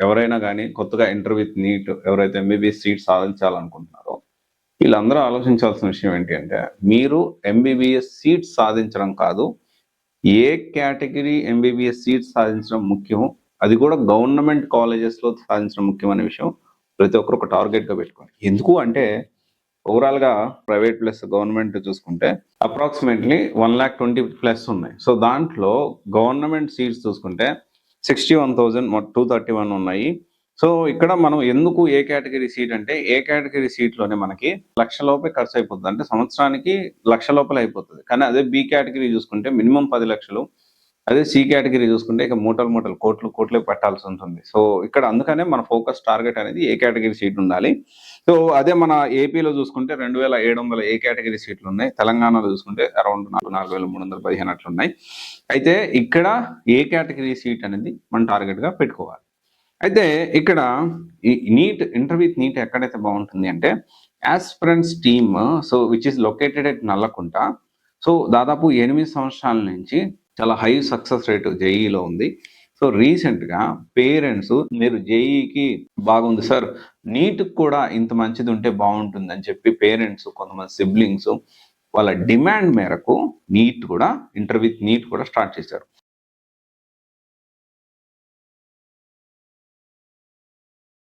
ఎవరైనా కానీ కొత్తగా ఇంటర్ విత్ నీట్ ఎవరైతే ఎంబీబీఎస్ సీట్ సాధించాలనుకుంటున్నారో వీళ్ళందరూ ఆలోచించాల్సిన విషయం ఏంటి అంటే, మీరు ఎంబీబీఎస్ సీట్ సాధించడం కాదు, ఏ కేటగిరీ ఎంబీబీఎస్ సీట్ సాధించడం ముఖ్యం, అది కూడా గవర్నమెంట్ కాలేజెస్లో సాధించడం ముఖ్యం అనే విషయం ప్రతి ఒక్కరు ఒక టార్గెట్గా పెట్టుకోండి. ఎందుకు అంటే ఓవరాల్గా ప్రైవేట్ ప్లస్ గవర్నమెంట్ చూసుకుంటే అప్రాక్సిమేట్లీ 1,20,000+ ఉన్నాయి. సో దాంట్లో గవర్నమెంట్ సీట్స్ చూసుకుంటే 61,231 ఉన్నాయి. సో ఇక్కడ మనం ఎందుకు ఏ కేటగిరీ సీట్ అంటే, ఏ కేటగిరీ సీట్లోనే మనకి 1,00,000 లోపే ఖర్చు అయిపోతుంది, అంటే సంవత్సరానికి 1,00,000 లోపల అయిపోతుంది. కానీ అదే బి కేటగిరీ చూసుకుంటే మినిమం 10 లక్షలు, అదే సి కేటగిరీ చూసుకుంటే ఇక మూటలు కోట్లు పెట్టాల్సి ఉంటుంది. సో ఇక్కడ అందుకనే మన ఫోకస్ టార్గెట్ అనేది ఏ కేటగిరీ సీట్ ఉండాలి. సో అదే మన ఏపీలో చూసుకుంటే 2,700 ఏ కేటగిరీ సీట్లు ఉన్నాయి, తెలంగాణలో చూసుకుంటే అరౌండ్ 4,315 అట్లున్నాయి. అయితే ఇక్కడ ఏ కేటగిరీ సీట్ అనేది మన టార్గెట్గా పెట్టుకోవాలి. అయితే ఇక్కడ ఈ నీట్ ఇంటర్ విత్ నీట్ ఎక్కడైతే బాగుంటుంది అంటే aspirants team, so which is located at Nallakunta. So దాదాపు 8 సంవత్సరాల నుంచి చాలా హై సక్సెస్ రేట్ జేఈలో ఉంది. సో రీసెంట్గా పేరెంట్స్ మీరు జేఈకి బాగుంది సార్, నీట్కి కూడా ఇంత మంచిది ఉంటే బాగుంటుంది అని చెప్పి పేరెంట్స్, కొంతమంది సిబ్లింగ్స్ వాళ్ళ డిమాండ్ మేరకు నీట్ కూడా ఇంటర్ విత్ నీట్ కూడా స్టార్ట్ చేశారు.